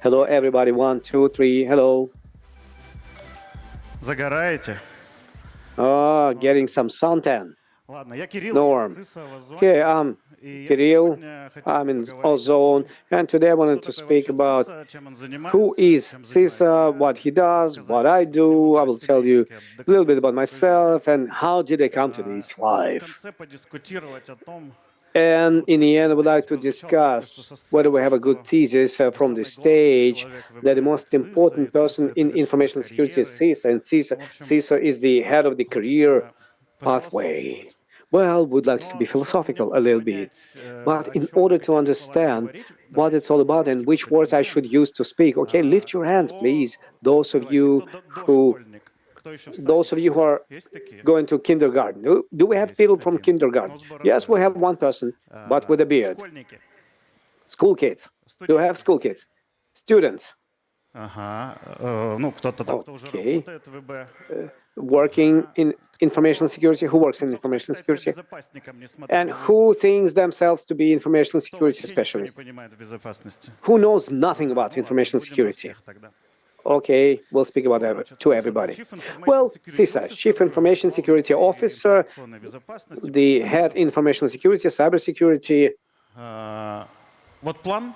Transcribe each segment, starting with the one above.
Hello, everybody. 1, 2, 3. Hello. Загораете? Getting some suntan. Ладно, я Кирилл, Norm. CISO в Озоне. Okay, I'm И я Kirill. сегодня хотел I'm in поговорить о Ozon. том, And today I wanted кто to такой speak вообще about CISO, чем он who занимается, is чем занимаюсь CISA, я, what he does, what рассказать I немного do. I о will себе tell и you как я a little bit докатился about до такой жизни. myself and how did I come to this Ну и в life. конце подискутировать о том, And in the все-таки end, I мой would like тезис to прозвучал только что discuss со whether we сцены, have a good что thesis from the самый главный stage человек в that the МК это most CISO, и important CISO person это in вершина information security is карьеры. CISA, and CISA, Ну, в общем, CISA is the head of the career хочется pathway. пофилософствовать. Well, we'd like to be Но чтобы мне philosophical a было little bit. понять, But о in чем и order to какими словами understand говорить, what it's давайте all about and немножечко which words I пофантазируем. should use to speak, okay, lift your hands, Кто, please. Those of давайте, you кто who, дошкольник, кто еще в those of садике you who ходит? are Есть такие? going to kindergarten. Do we have Есть people from один. kindergarten? Но с Yes, бородой. we have one person, but with a beard. Школьники, School kids. Do we have студенты. school kids? Students. Ага. Ну, кто-то там, кто уже Okay. работает в ВБ. Working Ага. in information security. Who works in Кто information считает себя security? безопасником, несмотря And на who возраст? thinks themselves to be information Кто security вообще ничего не specialists? понимает в безопасности? Who knows nothing Ага, about ну ладно, information будем на security? всех тогда. Okay, we'll speak about Ну, значит, to CISO, да, everybody. Chief Information Well, Security CISA, Chief Officer, Information Security главный Officer, информационной безопасности, the программной head information безопасности. security, cybersecurity. Вот план.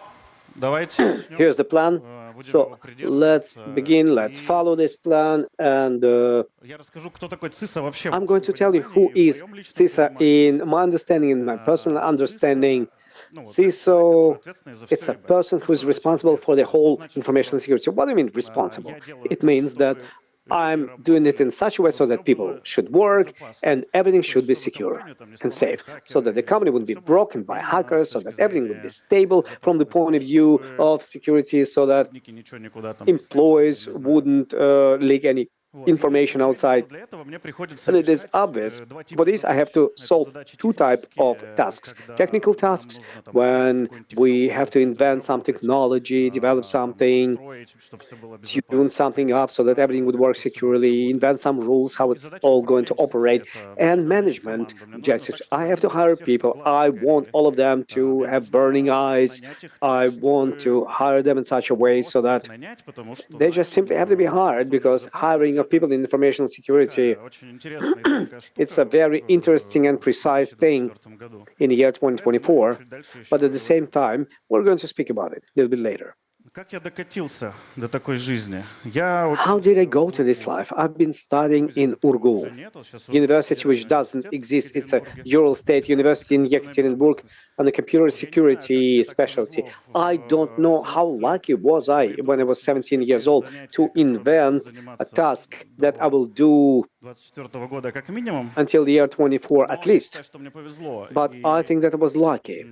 Давайте начнем. Here's the plan. Будем So его let's придерживаться. begin, let's И follow this plan, and я расскажу, кто такой CISO вообще в I'm going общем to tell you who понимании, в is моем личном CISA понимании. in my understanding, in my personal understanding. CISO, ну вот это человек, который CISO, ответственный за it's все a ИБ. person Ну who что is значит responsible for the ответственный? Ну whole значит, information что security. What do you mean responsible? я делаю It так, means that чтобы люди I'm doing it in работали, such a way so чтобы все that people было should work безопасно. and everything То есть, should be чтобы secure компанию там не and сломали safe, so that хакеры, the и company чтобы wouldn't be все было broken by стабильно с hackers, so that точки everything would be зрения stable from the point of безопасности, view чтобы of security, so that сотрудники ничего никуда там не слили, employees не знаю. wouldn't leak any Вот. И information очевидно, outside. что для этого мне приходится And it is решать obvious. два For типа this, I have задач. to Это solve задачи two type of технические, tasks. когда Technical нам tasks, нужно там придумать when какую-нибудь we have технологию, to что-нибудь invent some разработать, technology, develop там, something, настроить, чтобы все было tune безопасно, something понять up so that everything would правила, work как это все будет securely, работать. invent some rules, how Ну и it's задачи all going to управленческие, operate, это мне and нужно нанять management команду, мне нужно objectives. так, I чтобы have они to у hire всех people. глаза I want горели. all of them to Мне have burning нужно eyes. нанять их I так, want чтобы to hire them in such a way so просто их that нанять, потому что they just simply have to be hired, информационная because hiring безопасность of people это in information security, такая очень интересная и тонкая it's a штука very interesting and в precise thing 2024 году. in the year И поэтому мы будем 2024, чуть дальше еще but at the same поговорим. time, we're going to speak about it a little bit later. Как я докатился до такой жизни? Я How did I учился go в to this Ургу, life? I've been studying вузе, in которого Urgu, уже нет. Вот сейчас Уральский university which федеральный doesn't университет в exist. It's a Екатеринбурге, Ural State специальность University in компьютерной Yekaterinburg безопасности. on a computer Вот. Я не знаю, как security мне так specialty. повезло I don't know how родиться, lucky was I when I was придумать 17 себе years old занятие, to которым я буду invent a заниматься task that I до will do 24 года как минимум. until the year 24 at Но я считаю, least. что мне повезло. But I И think that I was lucky.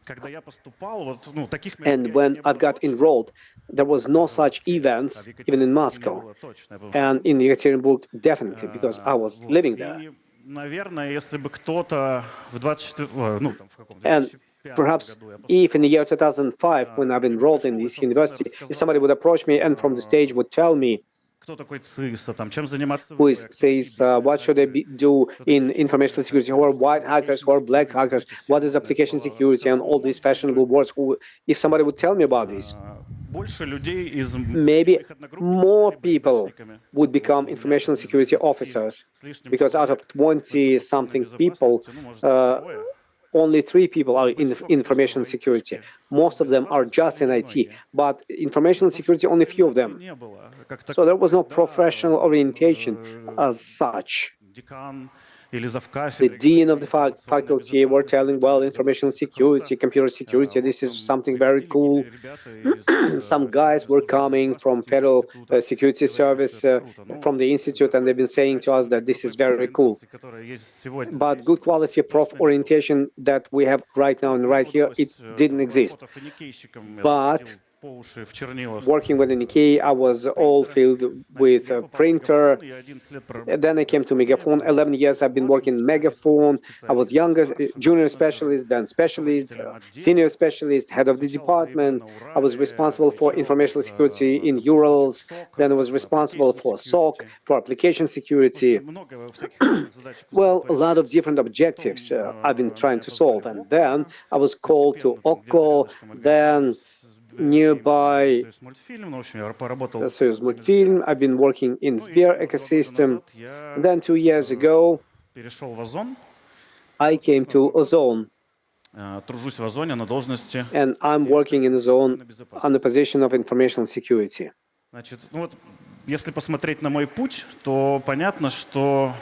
когда я поступал, вот, ну, таких And мероприятий when не I've было got точно, enrolled, there was no в such Москве, а в events, even in Екатеринбурге не Moscow. было точно, потому что And in Yekaterinburg, definitely, because I was вот. living there. И, наверное, если бы кто-то в 24, ну, там, в каком And 2005 perhaps году я if in the поступал, year 2005, when I've и enrolled in пришел и this со сцены university, if somebody рассказал, would approach me and from the stage would tell me, кто такой ЦИСа, там, чем заниматься в who ИБ, is, кто такие says, белые what should I хакеры, do кто in такие черные information security, who are хакеры, что white такое hackers, application who are black security, вот hackers, эти все what is модные application слова security, and рассказал, all these может fashionable быть, words, who, if somebody would tell me about this, больше людей из среди maybe моих одногруппников more стали бы people ИБшниками, would потому become что у меня information там из security 20 officers, с лишним because out of человек в 20-something информационной people, безопасности, ну, может, трое. only 3 people are in Большинство, кто information в security. айтишке, Most в of them are безопасности just были in IT, немногие. but information В общем, security, only few of дисциплинации them. не было как So there was no таковой. professional Да, orientation там as such. декан или The завкафедры dean говорили, of the информационная faculty were безопасность, telling, well, компьютерная information безопасность, это круто. security, computer security, Вот this is там something very приходили cool. какие-то ребята из Some guys Федеральной were службы coming from безопасности, из Federal института, Security говорили, что Service, это круто. Ну, from the institute, and такой they've been saying to us that this is крутой very cool. профориентации, которая есть сегодня But здесь, good quality prof точно не было. orientation that we have right now and right Вот, here, то it есть, didn't там, exist. работав финикейщиком, я But ходил по уши в чернилах working with an IKEA, I was all принтера. filled Значит, with я a попал в printer. Мегафон, я 11 лет And проработал then в I came to Мегафоне, Megaphone. был 11 years I've been младшим working in специалистом, Megaphone. потом I was специалистом, younger, старшим junior менеджером, specialist, then specialist, руководителем отдела. senior specialist, head of the Изучал за ИБ department. на I was Урале, responsible for отвечал information security за in там, кусочек Urals. Then I СОКа, was за responsible application for SOC, security. for application В security. общем, много всяких разных задачек успел Well, a lot of порешать. different objectives Потом I've been trying меня to позвали solve. в And then ОККО, I was called to постепенно, там, где-то OCCO. рядышком Then nearby мультфильм, ну, в общем, я поработал the Soyuz Multfilm. I've been working in Sber ecosystem. And then 2 years ago, перешел в Озон, I came to Ozon, тружусь в Озоне на должности and I'm working in Ozon информационной on the безопасности. position of information security. Значит, ну вот, если посмотреть на мой путь, то понятно, что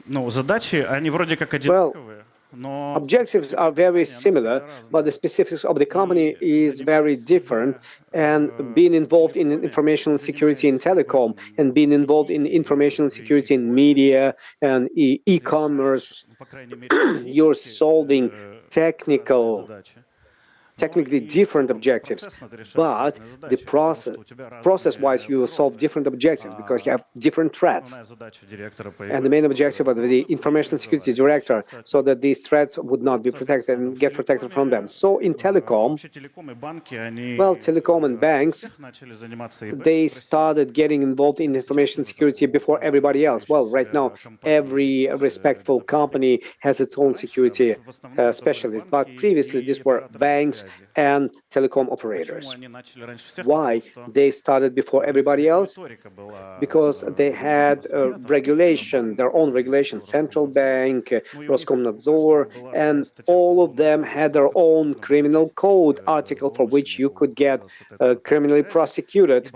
ну, задачи, они вроде как одинаковые, но Objectives are very similar, but the specifics of the company is very different. And being involved in information security in telecom, and being involved in information security in media and e-commerce, ну, по крайней мере, you're solving разные задачи. technically different objectives, but the process-wise, you solve different objectives because you have different threats. And the main objective of the information security director, so that these threats would not be protected and get protected from them. So in telecom, well, telecom and banks, they started getting involved in information security before everybody else. Well, right now, every respectful company has its own security specialist, but previously these were banks and telecom operators. Why they started before everybody else? Because they had regulation, their own regulation, central bank, Roskomnadzor, and all of them had their own criminal code article for which you could get criminally prosecuted,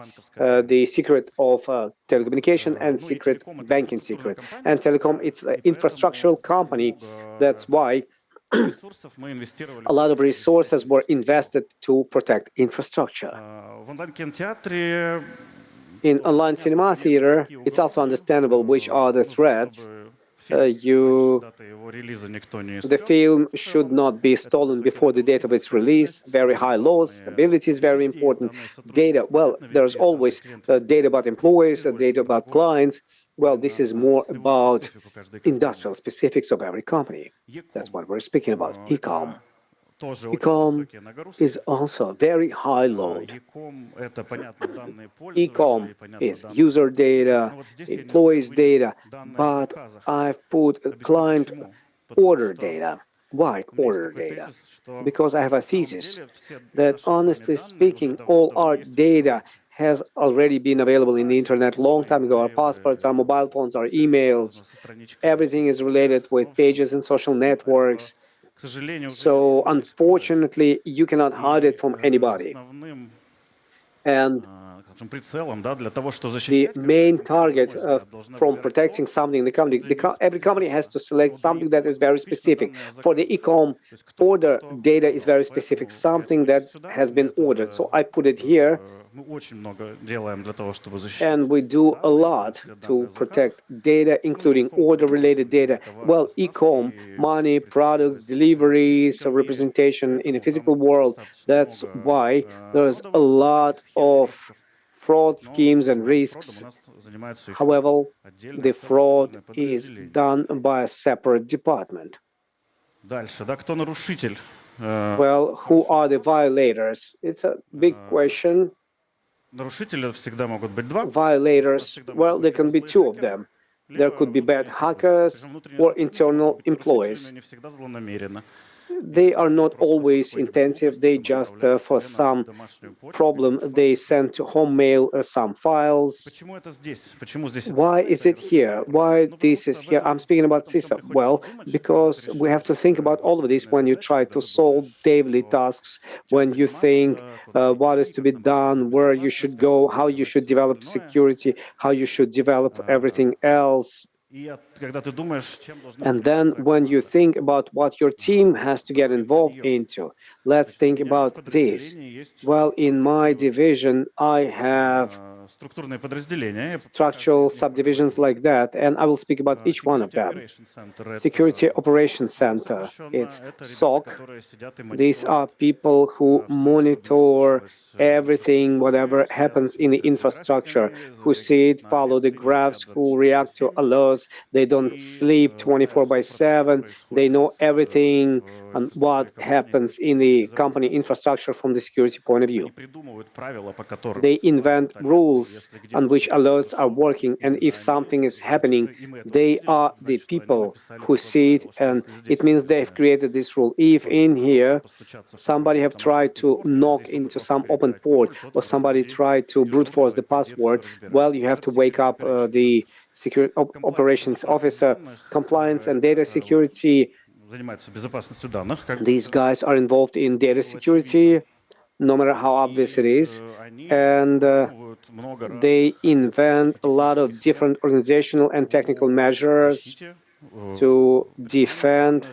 the secret of telecommunication and secret banking secret. And telecom, it's an infrastructural company. That's why a lot of resources were invested to protect infrastructure. In online cinema theater, it's also understandable which are the threats. The film should not be stolen before the date of its release. Very high laws, stability is very important. Data, well, there's always data about employees, data about clients. Well, this is more about industrial specifics of every company. That's what we're speaking about, e-com. E-com is also a very high load. E-com is user data, employees data, but I've put client order data. Why order data? Because I have a thesis that, honestly speaking, all our data has already been available in the internet a long time ago. Our passports, our mobile phones, our emails, everything is related with pages and social networks. So, unfortunately, you cannot hide it from anybody. And the main target from protecting something in the company, every company has to select something that is very specific. For the e-com, order data is very specific, something that has been ordered. So I put it here. And we do a lot to protect data, including order-related data. Well, e-com, money, products, deliveries, representation in a physical world. That's why there's a lot of fraud schemes and risks. However, the fraud is done by a separate department. Well, who are the violators? It's a big question. Violators, well, there can be two of them. There could be bad hackers or internal employees. They are not always intensive. They just, for some problem, they send to home mail some files. Why is it here? Why this is here? I'm speaking about CISO. Well, because we have to think about all of this when you try to solve daily tasks, when you think what is to be done, where you should go, how you should develop security, how you should develop everything else. And then when you think about what your team has to get involved into, let's think about this. Well, in my division, I have structural subdivisions like that, and I will speak about each one of them. Security Operations Center, it's SOC. These are people who monitor everything, whatever happens in the infrastructure, who see it, follow the graphs, who react to alerts, hours. They don't sleep 24/7. They know everything on what happens in the company infrastructure from the security point of view. They invent rules on which alerts are working, and if something is happening, they are the people who see it, and it means they've created this rule. If in here somebody have tried to knock into some open port, or somebody tried to brute force the password, well, you have to wake up the security operations officer, compliance and data security. These guys are involved in data security, no matter how obvious it is, and they invent a lot of different organizational and technical measures to defend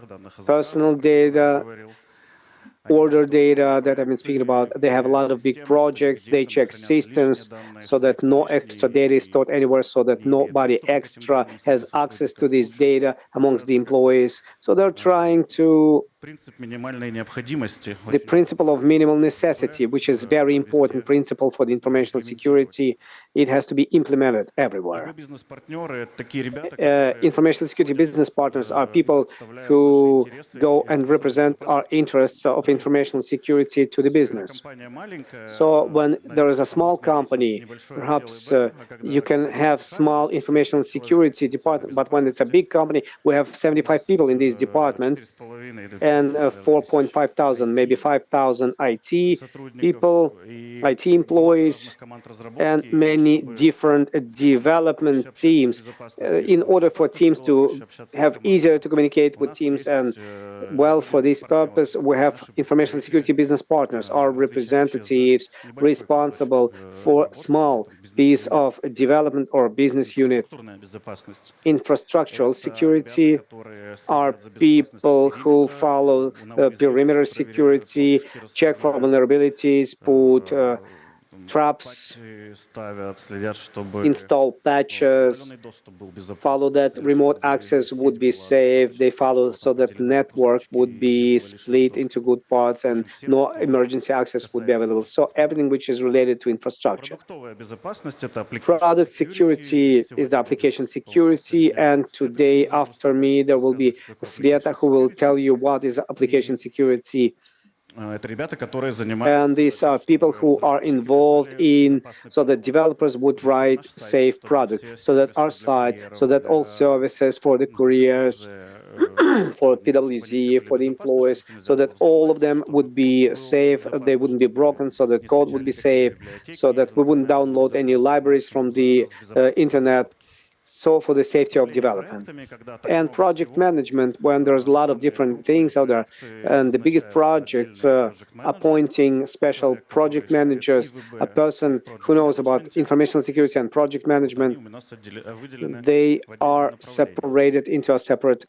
personal data, order data that I've been speaking about. They have a lot of big projects. They check systems so that no extra data is stored anywhere, so that nobody extra has access to this data amongst the employees. So they're trying to the principle of minimal necessity, which is a very important principle for the information security. It has to be implemented everywhere. Information security business partners are people who go and represent our interests of information security to the business. So when there is a small company, perhaps you can have small information security department, but when it's a big company, we have 75 people in this department, and 4,500, maybe 5,000 IT people, IT employees, and many different development teams. In order for teams to have easier to communicate with teams, and well, for this purpose, we have information security business partners, our representatives responsible for small piece of development or business unit. Infrastructural security are people who follow perimeter security, check for vulnerabilities, put traps, install patches, follow that remote access would be safe. They follow so that network would be split into good parts and no emergency access would be available. So everything which is related to infrastructure. Product security is the application security, and today after me there will be Sveta who will tell you what is application security. And these are people who are involved in, so that developers would write safe products, so that our site, so that all services for the couriers, for PwC, for the employees, so that all of them would be safe, they wouldn't be broken, so that code would be safe, so that we wouldn't download any libraries from the internet. So for the safety of development. And project management, when there's a lot of different things out there, and the biggest projects, appointing special project managers, a person who knows about information security and project management, they are separated into a separate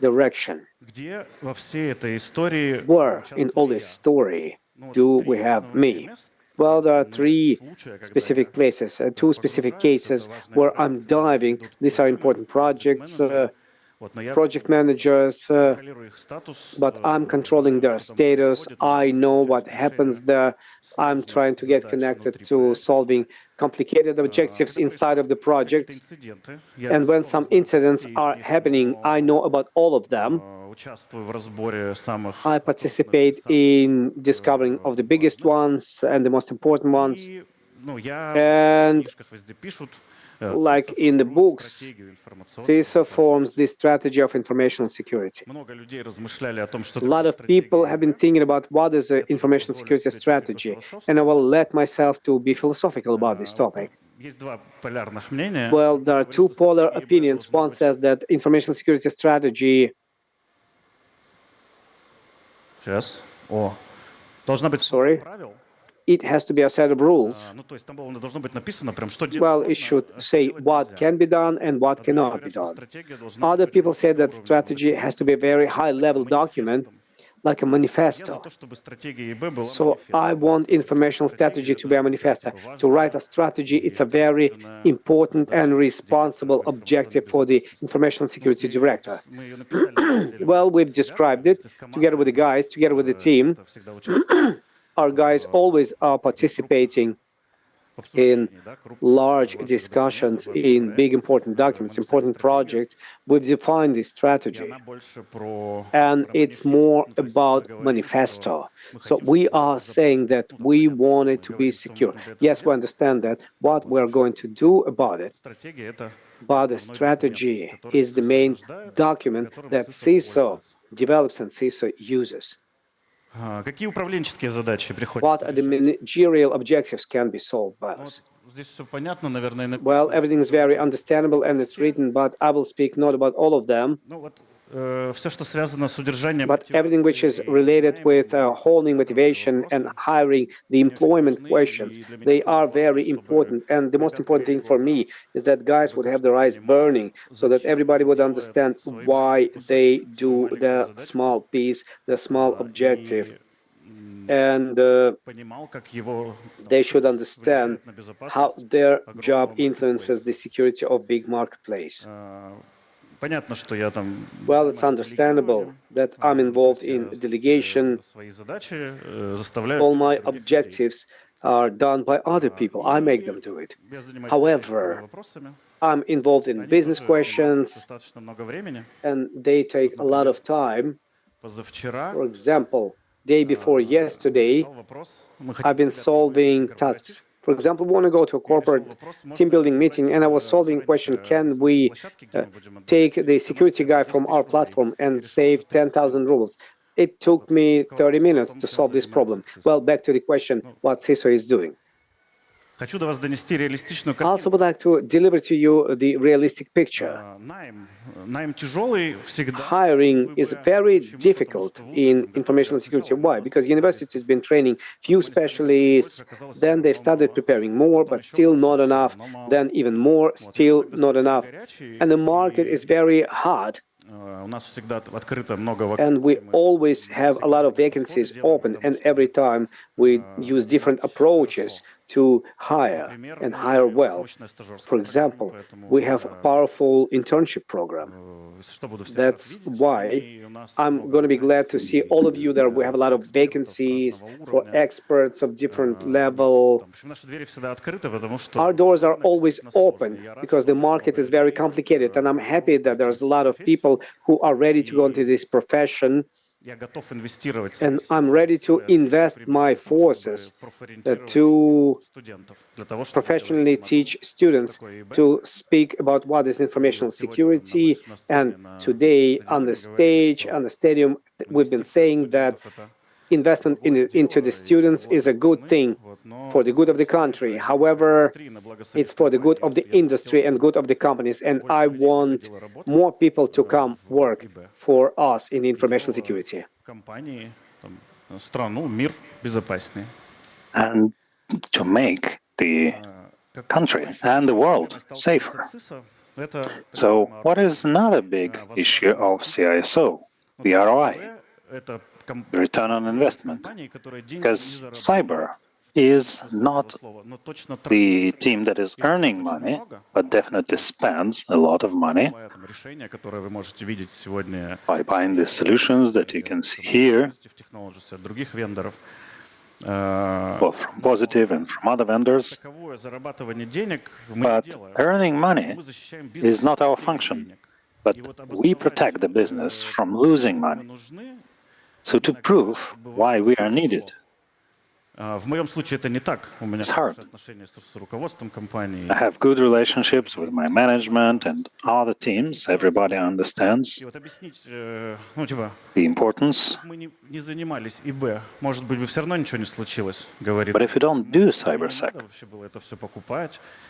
direction. Where in all this story do we have me? Well, there are three specific places, two specific cases where I'm diving. These are important projects, project managers, but I'm controlling their status. I know what happens there. I'm trying to get connected to solving complicated objectives inside of the projects. And when some incidents are happening, I know about all of them. I participate in discovering of the biggest ones and the most important ones. And like in the books, CISO forms the strategy of information security. A lot of people have been thinking about what is the information security strategy, and I will let myself to be philosophical about this topic. Well, there are two polar opinions. One says that information security strategy Sorry. It has to be a set of rules. Well, it should say what can be done and what cannot be done. Other people say that strategy has to be a very high-level document, like a manifesto. So I want information strategy to be a manifesto. To write a strategy, it's a very important and responsible objective for the information security director. Well, we've described it together with the guys, together with the team. Our guys always are participating in large discussions, in big important documents, important projects, we've defined this strategy. And it's more about manifesto. So we are saying that we want it to be secure. Yes, we understand that, what we're going to do about it. But the strategy is the main document that CISO develops and CISO uses. What are the managerial objectives can be solved by us? Well, everything is very understandable and it's written, but I will speak not about all of them. But everything which is related with holding motivation and hiring, the employment questions, they are very important. And the most important thing for me is that guys would have their eyes burning so that everybody would understand why they do the small piece, the small objective. And they should understand how their job influences the security of big marketplace. Well, it's understandable that I'm involved in delegation. All my objectives are done by other people. I make them do it. However, I'm involved in business questions, and they take a lot of time. For example, day before yesterday, I've been solving tasks. For example, we want to go to a corporate team building meeting, and I was solving a question, can we take the security guy from our platform and save 10,000 rubles? It took me 30 minutes to solve this problem. Well, back to the question, what CISO is doing. I also would like to deliver to you the realistic picture. Hiring is very difficult in information security. Why? Because universities have been training few specialists, then they've started preparing more, but still not enough, then even more, still not enough. And the market is very hard. And we always have a lot of vacancies open, and every time we use different approaches to hire and hire well. For example, we have a powerful internship program. That's why I'm going to be glad to see all of you there. We have a lot of vacancies for experts of different level. Our doors are always open because the market is very complicated, and I'm happy that there's a lot of people who are ready to go into this profession. And I'm ready to invest my forces to professionally teach students to speak about what is information security. And today on the stage, on the stadium, we've been saying that investment into the students is a good thing for the good of the country. However, it's for the good of the industry and good of the companies. And I want more people to come work for us in information security. And to make the country and the world safer. So what is another big issue of CISO? The ROI. The return on investment, because cyber is not the team that is earning money, but definitely spends a lot of money by buying the solutions that you can see here, both from Positive and from other vendors. But earning money is not our function, but we protect the business from losing money. So to prove why we are needed, it's hard. I have good relationships with my management and other teams. Everybody understands the importance. But if you don't do cybersec,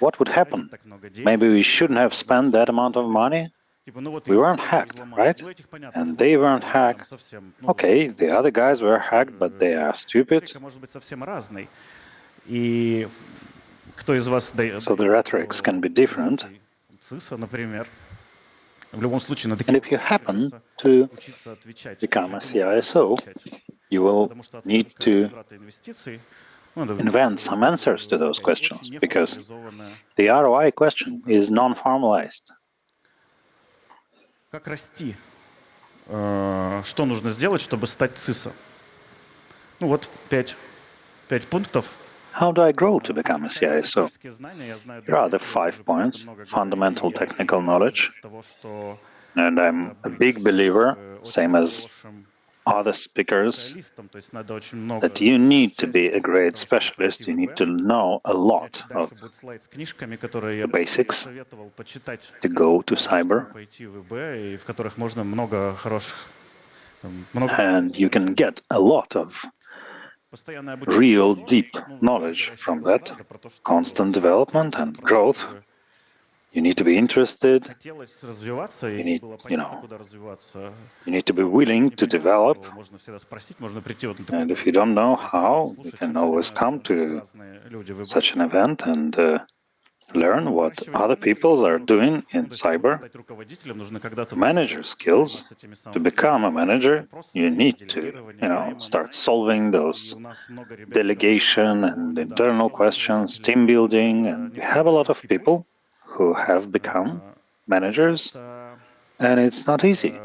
what would happen? Maybe we shouldn't have spent that amount of money. We weren't hacked, right? And they weren't hacked. Okay, the other guys were hacked, but they are stupid. So the rhetorics can be different. And if you happen to become a CISO, you will need to invent some answers to those questions, because the ROI question is non-formalized. Как расти? Что нужно сделать, чтобы стать CISO? Ну вот 5 пунктов. How do I grow to become a CISO? Here are the 5 points: fundamental technical knowledge, and I'm a big believer, same as other speakers, that you need to be a great specialist. You need to know a lot of the basics to go to cyber, and you can get a lot of real deep knowledge from that. Constant development and growth. You need to be interested. You need, you need to be willing to develop. And if you don't know how, you can always come to such an event and learn what other people are doing in cyber. Manager skills. To become a manager, you need to, start solving those delegation and internal questions, team building, and we have a lot of people who have become managers, and it's not easy.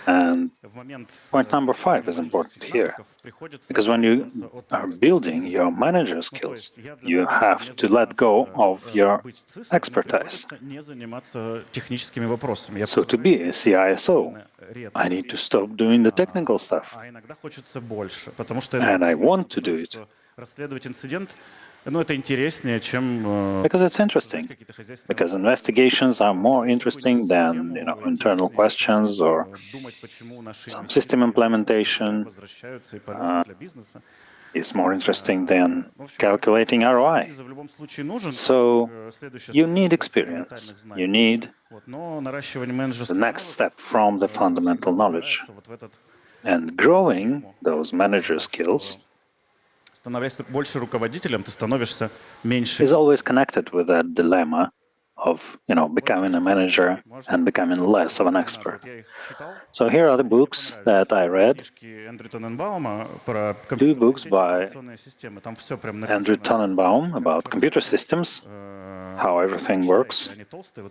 And point number 5 is important here, because when you are building your manager skills, you have to let go of your expertise. So to be a CISO, I need to stop doing the technical stuff, and I want to do it. Because it's interesting. Because investigations are more interesting than internal questions or some system implementation. Is more interesting than calculating ROI. So you need experience. You need the next step from the fundamental knowledge. And growing those manager skills is always connected with that dilemma of becoming a manager and becoming less of an expert. So here are the books that I read. 2 books by Andrew Tannenbaum about computer systems, how everything works.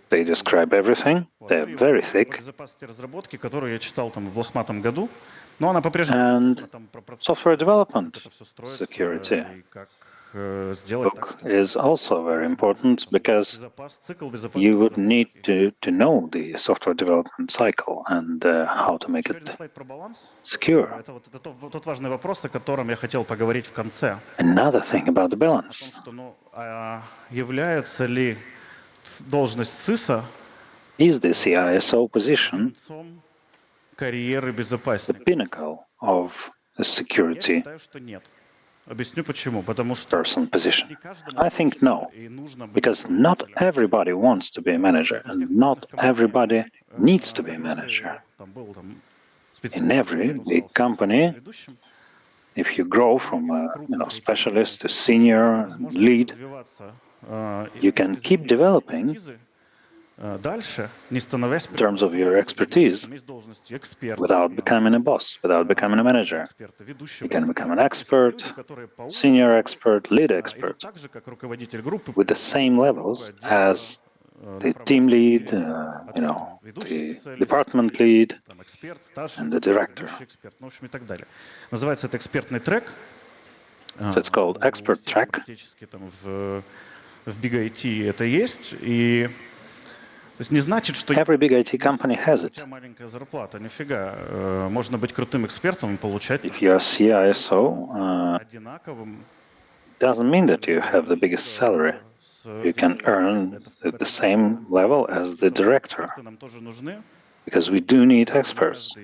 They describe everything. They're very thick. And software development security book is also very important, because you would need to know the software development cycle and how to make it secure. Another thing about the balance. Is the CISO position the pinnacle of a security person position? I think no, because not everybody wants to be a manager, and not everybody needs to be a manager. In every big company, if you grow from a specialist to senior lead, you can keep developing in terms of your expertise without becoming a boss, without becoming a manager. You can become an expert, senior expert, lead expert, with the same levels as the team lead, the department lead, and the director. So it's called expert track. Every big IT company has it. If you are CISO, doesn't mean that you have the biggest salary. You can earn at the same level as the director, because we do need experts.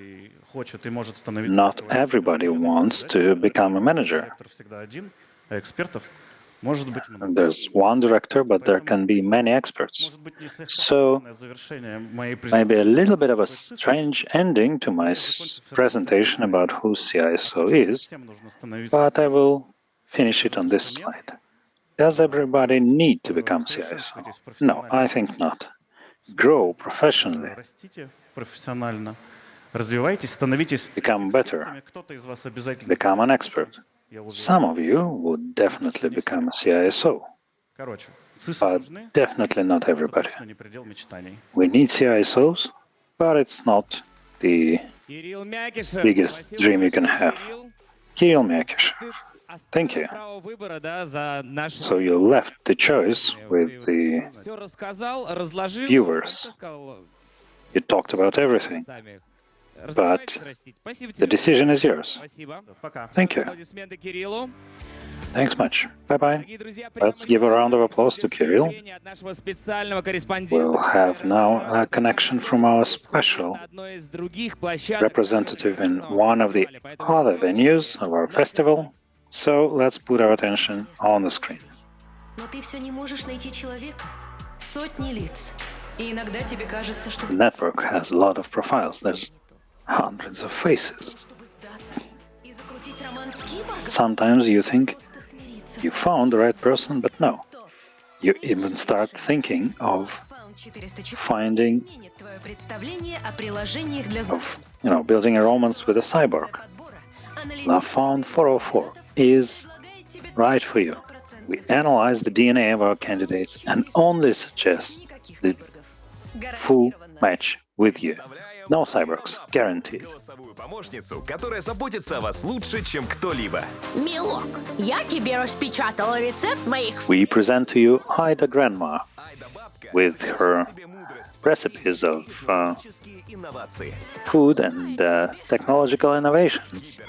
Not everybody wants to become a manager. There's one director, but there can be many experts. So maybe a little bit of a strange ending to my presentation about who CISO is, but I will finish it on this slide. Does everybody need to become CISO? No, I think not. Grow professionally. Become better. Become an expert. Some of you would definitely become a CISO, but definitely not everybody. We need CISOs, but it's not the biggest dream you can have. Kirill Myakishev. Thank you. So you left the choice with the viewers. You talked about everything, but the decision is yours. Thank you. Thanks much. Bye-bye. Let's give a round of applause to Kirill. We'll have now a connection from our special representative in one of the other venues of our festival. So let's put our attention on the screen. The network has a lot of profiles. There's hundreds of faces. Sometimes you think you found the right person, but no. You even start thinking of finding, building a romance with a cyborg. Love Found 404 is right for you. We analyze the DNA of our candidates and only suggest the full match with you. No cyborgs, guaranteed. Которая заботится о вас лучше, чем кто-либо. Милок, я тебе распечатала рецепт моих... We present to you Ida Grandma with her recipes of food and technological innovations.